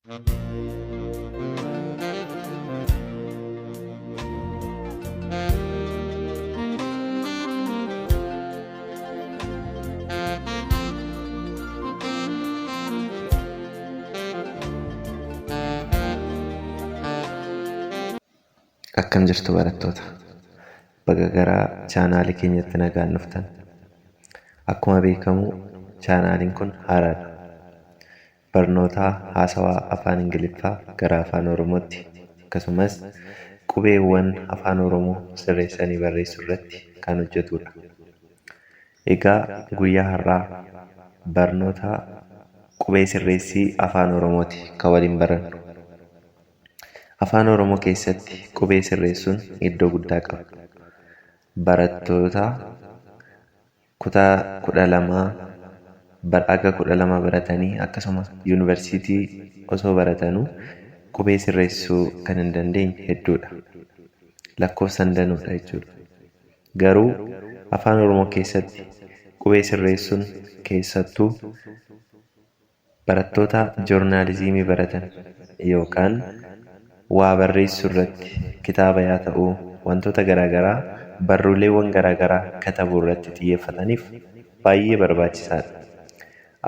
Akkam jirtu barattoota. Baga garaa chaanaalii keenyatti nagaan dhuftan. Akkuma beekamu chaanaaliin kun haaraadha. Barnoota haasawaa afaan Ingiliffaa gara afaan Oromootti akkasumas qubeewwan afaan Oromoo sirreessanii barreessuu irratti kan hojjetudha. Egaa guyyaa har'aa barnoota qubee sirreessii afaan Oromooti kan waliin barannu. Afaan Oromoo keessatti qubee sirreessuun iddoo guddaa qaba. Barattoota kutaa 12 baratanii akkasuma yuunivarsiitii osoo baratanuu qubee sirreessuu kan hin dandeenye hedduudha. Lakkoofsan danuudha jechuudha. Garuu afaan Oromoo keessatti qubee sirreessuun keessattuu barattoota joornaalizimii baratan yookaan waa barreessuu irratti kitaaba yaa ta'uu wantoota garaagaraa barruuleewwan garaagaraa katabuu irratti xiyyeeffataniif baay'ee barbaachisaadha.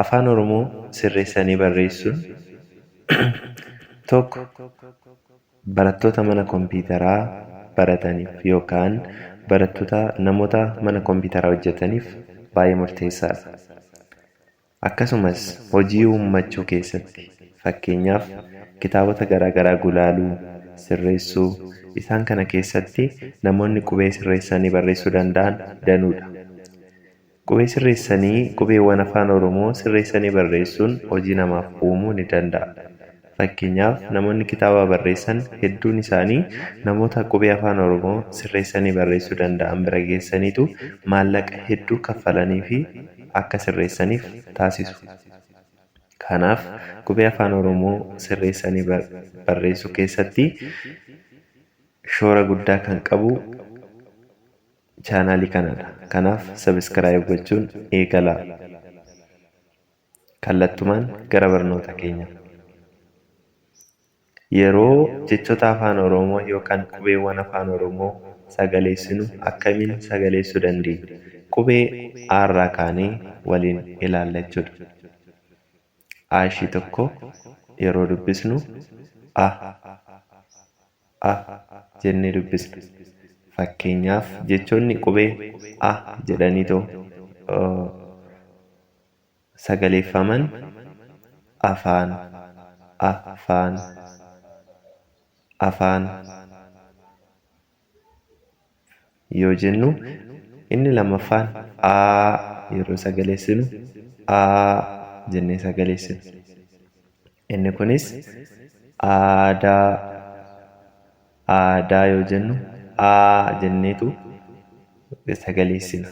Afaan Oromoo sirreessanii barreessuun tokko barattoota mana kompiitaraa barataniif yookaan barattoota namoota mana kompiitaraa hojjetaniif baay'ee murteessaadha. Akkasumas hojii uummachuu keessatti fakkeenyaaf kitaabota garaagaraa gulaaluu, sirreessuu isaan kana keessatti namoonni qubee sirreessanii barreessuu danda'an danuudha. Qubee sirreessanii qubeewwan afaan Oromoo sirreessanii barreessuun hojii namaaf uumuu ni danda'a. Fakkeenyaaf namoonni kitaaba barreessan hedduun isaanii namoota qubee afaan Oromoo sirreessanii barreessuu danda'an bira geessaniitu maallaqa hedduu kaffalanii fi akka sirreessaniif taasisu. Kanaaf qubee afaan Oromoo sirreessanii barreessuu keessatti shoora guddaa kan qabu chaanaalii kanadha. Kanaaf sabiskiraayib gochuun eegalaa. Kallattumaan gara barnoota keenya. Yeroo jechoota afaan Oromoo yookaan qubeewwan afaan Oromoo sagaleessinu akkamiin sagaleessuu dandeenya? Qubee aarraa kaanee waliin ilaalla jechuudha. Aashii tokko yeroo dubbisnu jennee dubbisna. Fakkeenyaaf jechoonni qubee jedhanii sagaleeffaman afaan yoo jennu inni lammaffaan yeroo sagaleessinu jennee sagaleessinu. Inni kunis aadaa yoo jennu jenneetu sagaleessina.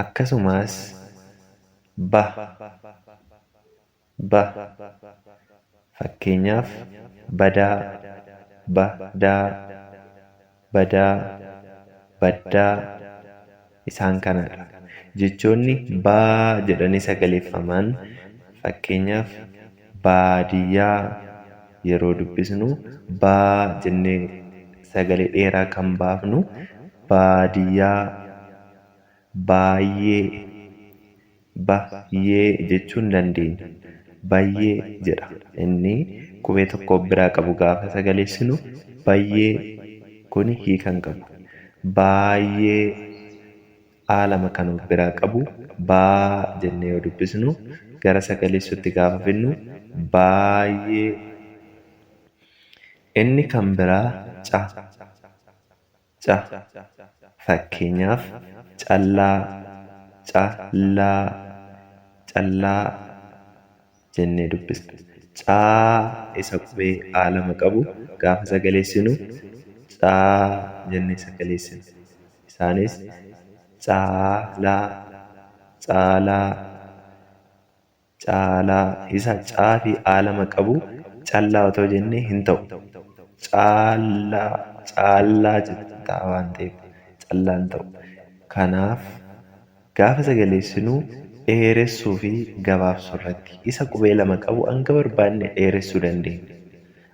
Akkasumas fakkeenyaaf baddaa isaan kanadha. Jechoonni jedhanii sagaleeffaman fakkeenyaaf baadiyyaa yeroo dubbisnu jennee sagalee dheeraa kan baafnu baadiyyaa, baay'ee jechuun dandeenya. Baay'ee jedha. Inni qubee tokko biraa qabu gaafa sagaleessinu baay'ee kuni hiikan qabu. Baay'ee lama kan of biraa qabu jennee yoo dubbisnu gara sagaleessuutti gaafa finnu baay'ee. Inni kan biraa fakkeenyaaf callaa jennee dubbisna. Isa qubee lama qabu gaafa sagaleessinu jennee sagaleessina. Isaanis caalaa isa fi lama qabu callaa otoo jennee hin ta'u. Caallaa ta'a waan ta'eef callaan ta'u. Kanaaf gaafa sagaleessinu dheeressuu fi gabaabsuu irratti isa qubee lama qabu hanga barbaanne dheeressuu dandeenya.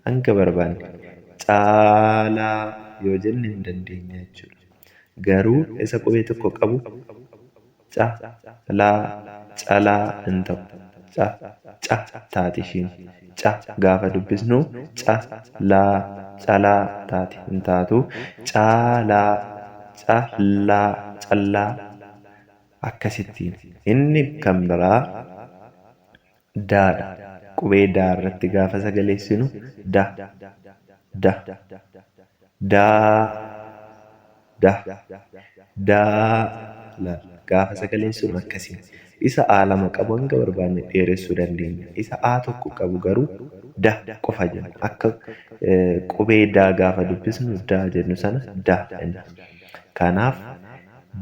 Hanga barbaanne caalaa yoo jenne hin dandeenya jechuudha. Garuu isa qubee tokko qabu calaa hin ta'u. Taati ishiin. Gaafa dubbisnu calaa taati hin taatu. Callaa akkasittiin. Inni kan biraa daadha. Qubee daa irratti gaafa sagaleessinu gaafa sagaleessinu akkasiin. Isa A lama qabu hanga barbaanne dheeressuu dandeenya. Isa A tokko qabu garuu qofa jenna. Akka qubee daa gaafa dubbisnu daa jennu sana jenna. Kanaaf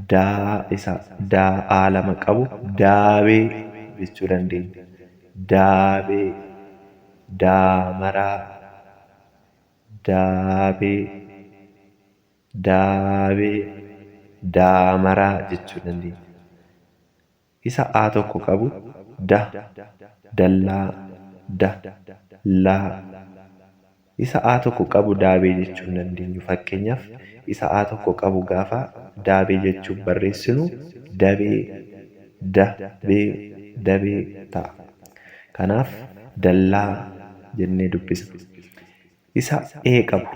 daa A lama qabu daabee jechuu dandeenya. Daabee, daamaraa, daamaraa jechuu dandeenya. Isa A tokko qabu dallaa, isa A tokko qabu daabee jechuu hin dandeenyu. Fakkeenyaaf isa A tokko qabu gaafa daabee jechuun barreessinu dabee ta'a. Kanaaf dallaa jennee dubbisna. Isa E qabu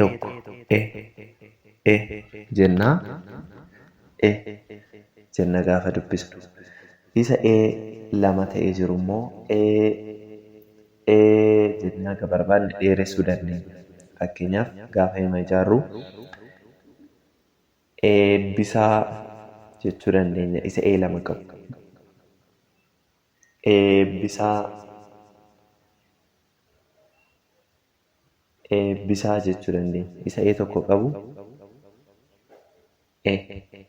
tokko jennaa jenna gaafa dubbisnu. Isa lama ta'ee jiru immoo jennee akka barbaanne dheeressuu dandeenya. Fakkeenyaaf gaafa hima ijaarru eebbisaa jechuu dandeenya. Isa lama qabu. Eebbisaa jechuu dandeenya. Isa tokko qabu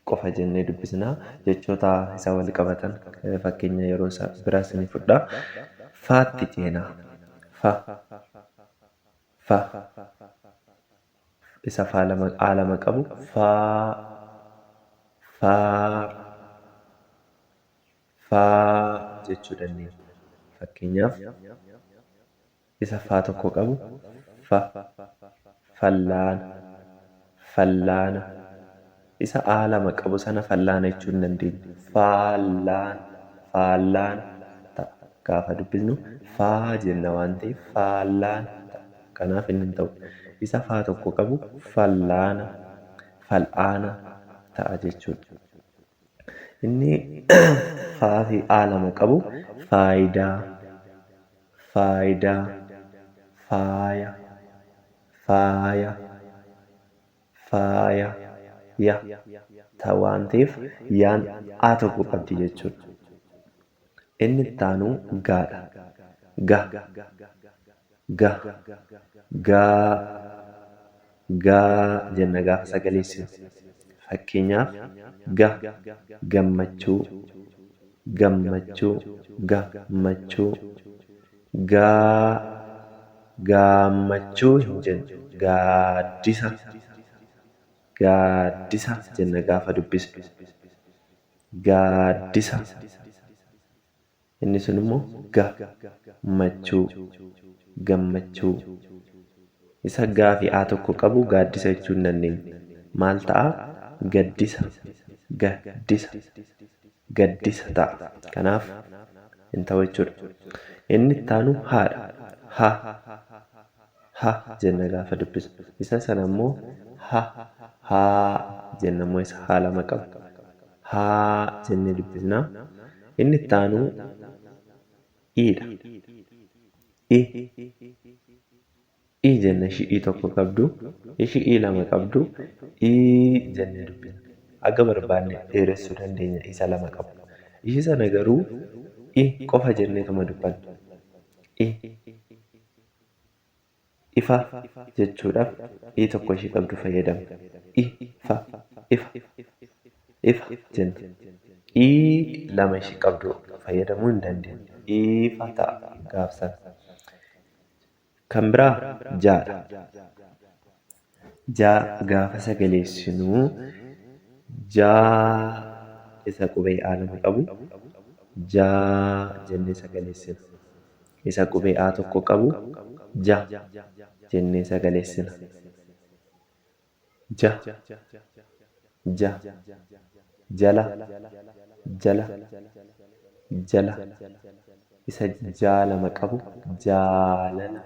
qofa jennee dubbisnaa. Jechoota isa wal qabatan fakkeenya yeroo biraas ni fudhaa. Faatti ceenaa. Isa A lama qabu faa jechuu dandeenya. Fakkeenyaaf isa faa tokko qabu fallaana. Isa A lama qabu sana fallaana jechuu hin dandeenyu. Faallaan gaafa dubbisnu faa jenna waan ta'eef faallaan ta'a. Kanaaf inni hin ta'u. Isa faa tokko qabu fal'aana ta'a jechuudha. Inni faa fi A lama qabu faayidaa, faaya ta'a waan ta'eef yaan A tokko qabdi jechuudha. Inni itti aanu gaadha. Gaa jenna gaafa sagaleessinu. Fakkeenyaaf gammachuu, gaammachuu hin jennu. Gaaddisa jenna gaafa dubbisnu. Gaaddisa. Inni sun immoo gammachuu. Isa gaa fi A tokko qabu gaaddisa jechuu hin dandeenyu. Maal ta'a? Gaddisa ta'a. Kanaaf hin ta'u jechuudha. Inni itti aanu haadha. Ha jenna gaafa dubbisnu. Isa sana immoo haa jenna immoo isa haa lama qabu. Haa jennee dubbisnaa. Inni itti aanu i'dha. I jenna ishii tokko qabdu, ishii lama qabdu, jennee dubbisna. Akka barbaanne dheeressuu dandeenya isa lama qabu. Ishii sana garuu qofa jenneetuma dubbanna. Ifa jechuudhaaf tokko ishii qabdu fayyadamna. Ifa jenna. Lama ishii qabdu fayyadamuu hin dandeenya. Ifa ta'a gaafsan. Kan biraa jaadha. Jaa gaafa sagaleessinu isa qubee A lama qabu jaa jennee sagaleessina. Isa qubee A tokko qabu ja jennee sagaleessina. Ja, ja, jala, jala, jala. Isa jaa lama qabu jaalala.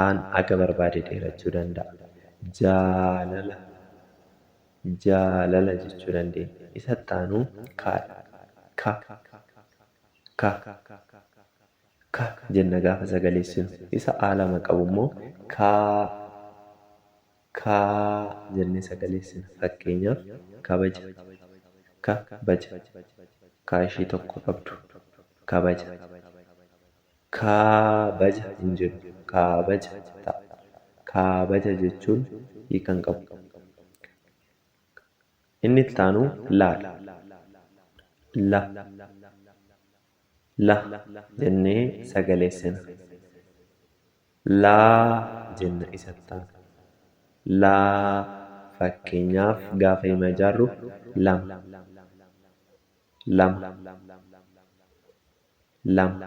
Aan aga barbaade dheerachuu danda'a. Jaalala, jaalala jechuu dandeenya. Isa ittaanu kaadha. Ka, ka, ka jenna gaafa sagaleessinu. Isa A lama qabu immoo kaa jennee sagaleessina. Fakkeenyaaf kabaja, kabaja, kaa ishii tokko qabdu kabaja. Kaabaja hin jedhu kaabaja ta'a. Kaabaja jechuun hiikan qabu. Inni itti aanu laadha. La, la jennee sagaleessina. Laa jenna isa itti aanu. Laa fakkeenyaaf gaafa hima ijaarru lama, lama, lama.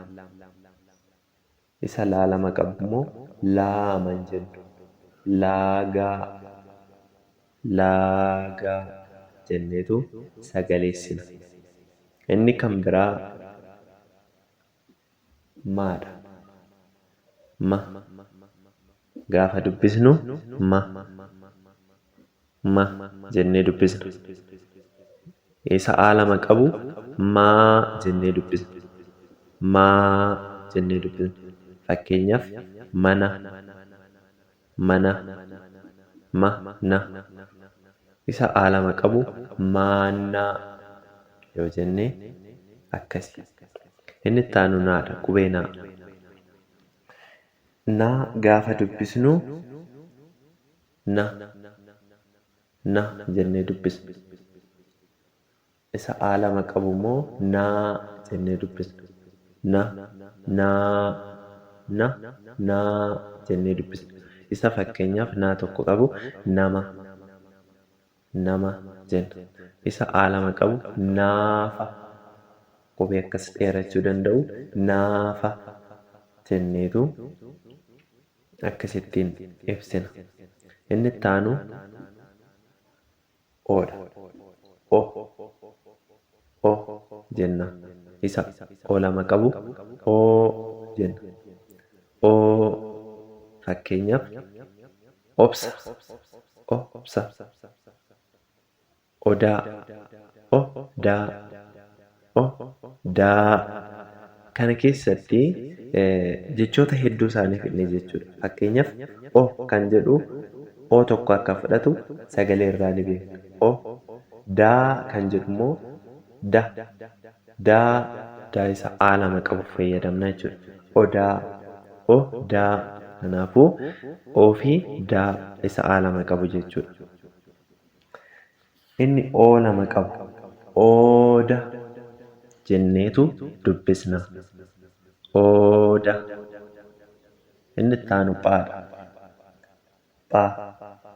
Isa laa lama qabu immoo laama hin jennu. Laagaa, laagaa jenneetu sagaleessina. Inni kan biraa maadha. Ma gaafa dubbisnu ma jennee dubbisna. Isa A lama qabu maa jennee dubbisna. Maa jennee dubbisna. Fakkeenyaaf mana, mana, na. Isa A lama qabu maannaa yoo jennee akkasi. Inni itti aanu naadha. Qubee naa. Naa gaafa dubbisnu na jennee dubbisna. Isa A lama qabu immoo naa jennee dubbisna. Naa jennee dubbisna. Isa fakkeenyaaf naa tokko qabu nama, nama jenna. Isa A lama qabu naafa. Qubee akkas dheerachuu danda'u naafa jenneetu akkasittiin ibsina. Inni itti aanu oodha. O jenna. Isa O lama qabu oo jenna. Oo fakkeenyaaf obsa, obsa. Odaa, odaa, odaa. Kana keessatti jechoota hedduu isaanii fidnee jechuudha. Fakkeenyaaf o kan jedhu o tokko akka fudhatu sagalee irraa ni beekna. O daa kan jedhu immoo daa isa A lama qabu fayyadamna jechuudha. Odaa, odaa. Kanaafuu oo fi daa isa A lama qabu jechuudha. Inni O lama qabu ooda jenneetu dubbisna. Ooda. Inni itti aanu phaadha. Phaa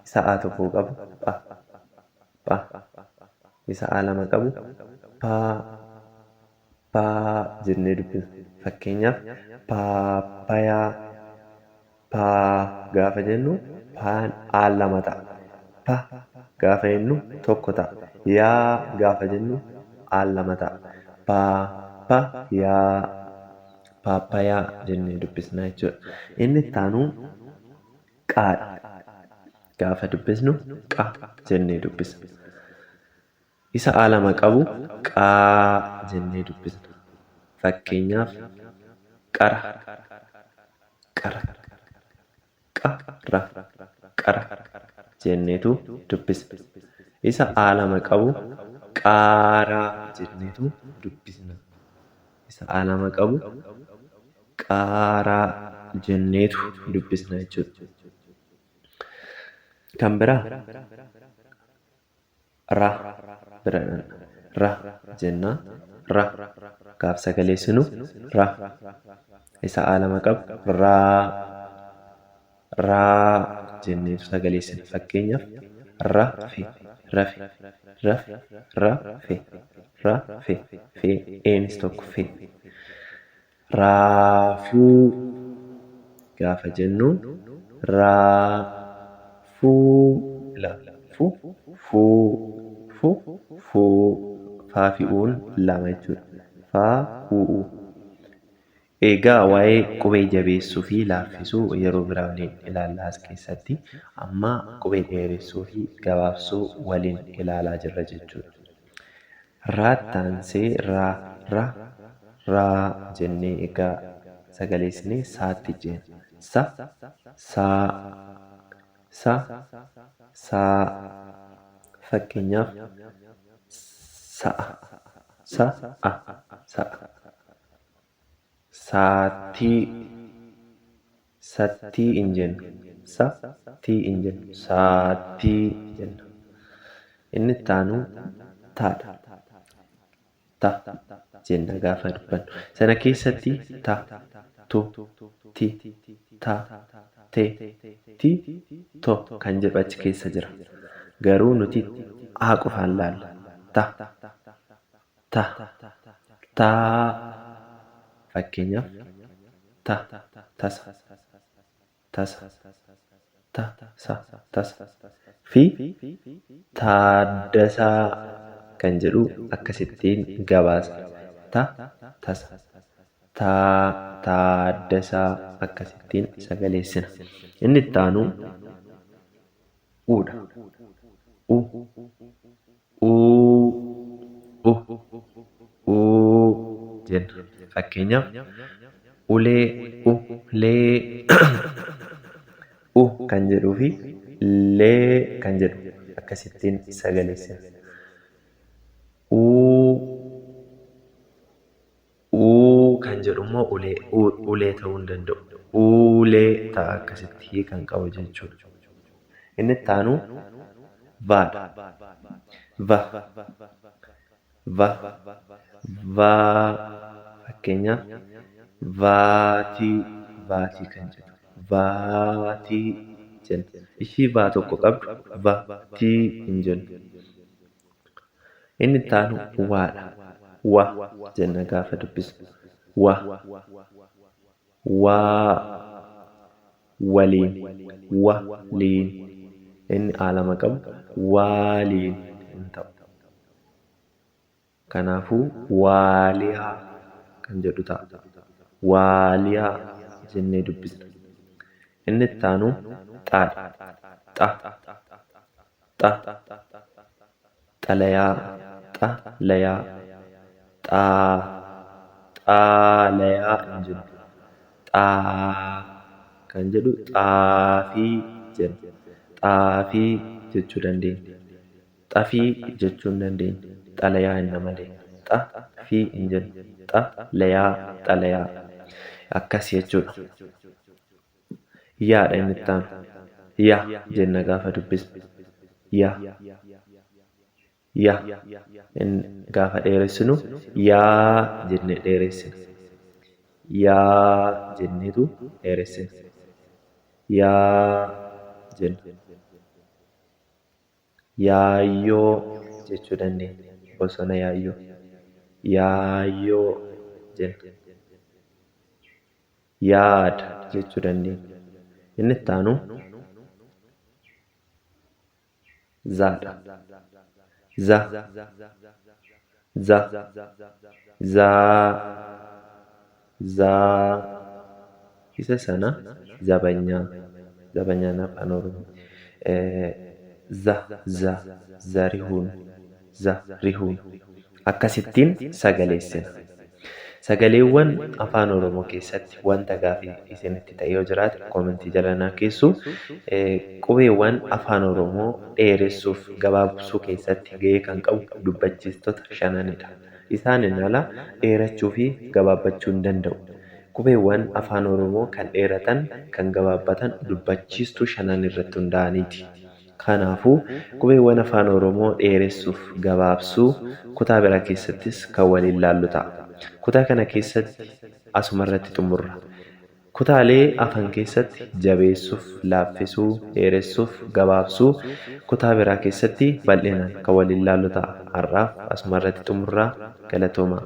isa A tokko qabu phaa. Isa A lama qabu phaa jennee dubbisna. Fakkeenyaaf paappayaa. Paa gaafa jennu phaan A lama ta'a. Pa gaafa jennu tokko ta'a. Yaa gaafa jennu A lama ta'a. Paappayaa. Paappayaa jennee dubbisna jechuudha. Inni itti aanu qaadha. Gaafa dubbisnu qa jennee dubbisna. Isa A lama qabu qaa jennee dubbisna. Fakkeenyaaf qara, qara, qara jenneetu dubbisna. Isa A lama qabu qaaraa jenneetu dubbisna. Isa A lama qabu qaaraa jenneetu dubbisna jechuudha. Kan biraa ra jenna. Ra gaaf sagaleessinu ra. Isa A lama qabu raa jenneetu sagaleessina. Fakkeenyaaf rafi, rafi, rafi, rafi, Rafe. Fe. Eenis tokko fe. Raafuu gaafa jennu raafuu fu fuu fu fuu faa fi uun lama jechuudha. Faa uu. Egaa waa'ee qubee jabeessuu fi laaffisuu yeroo biraa waliin ilaallaa as keessatti. Amma qubee dheeressuu fi gabaabsuu waliin ilaalaa jirra jechuudha. Raattaansee raa jennee egaa sagaleessinee saatti jenna. Saa fakkeenyaaf sa'a. Sattii hin jennu. Saattii jenna. Inni itti aanu taadha. Ta jenna gaafa dubbannu. Sana keessatti ta, tu, ti, ta, te, ti, to kan jedhu achi keessa jira. Garuu nuti haa qofaan laalla. Ta, fakkeenyaaf tasa fi taaddasaa kan jedhu akkasittiin gabaasa. Tasa taaddasaa akkasittiin sagaleessina. Inni itti aanu uudha. Jenna. Fakkeenyaaf ulee kan jedhuu fi lee kan jedhu akkasittiin sagaleessina. Kan jedhu immoo ulee ta'uu hin danda'u. Ulee ta'a akkasitti kan qabu jechuudha. Inni itti aanu vaadha. Fakkeenyaaf vaatii kan jedhu. Vaatii jenna. Ishii vaa tokko qabdu vaatii hin jennu. Inni itti aanu waadha. Wa jenna gaafa dubbisnu. Waliin. Inni aalama qabu waaliin hin ta'u. Kanaafuu waaliyaa kan jedhu ta'a. Waaliyaa jennee dubbisna. Inni itti aanu xaadha. Xalayaa. Xaalayaa hin jennu. Kan jedhu xaafii jenna. Xaafii jechuu dandeenya. Xafii jechuu hin dandeenya. Xalayaa hin malee. Xafii hin jennu. Xalayaa. Akkas jechuudha. Yaadha inni itti aanu. Yaa jenna gaafa dubbisnu. Gaafa dheeressinu yaa jennee dheeressina. Yaa jenneetu dheeressina. Yaa jenna. Yaayyoo jechuu dandeenya. Bosona yaayyoo. Yaayyoo jenna. Yaada jechuu dandeenya. Inni itti aanu zaadha. Zaa isa sana zabanyaan afaan Oromoo. Zarihuun akkasittiin sagaleessina. Sagaleewwan afaan Oromoo keessatti wanta gaafii isinitti ta'e yoo jiraate koomentii jala naa keessu. Qubeewwan afaan Oromoo dheeressuuf gabaabsuu keessatti gahee kan qabu dubbachiistota 5nidha. Isaanin ala dheerachuu fi gabaabbachuu hin danda'u. Qubeewwan afaan Oromoo kan dheeratan kan gabaabbatan dubbachiistuu 5 irratti hundaa'aniiti. Kanaafuu qubeewwan afaan Oromoo dheeressuuf gabaabsuu kutaa biraa keessattis kan waliin laallu ta'a. Kutaa kana keessatti asuma irratti xumurra. Kutaalee afaan keessatti jabeessuuf, laaffisuu, dheeressuuf, gabaabsuu kutaa biraa keessatti bal'inaan kan waliin ilaallu ta'a. Har'aaf asuma irratti xumurraa. Galatoomaa.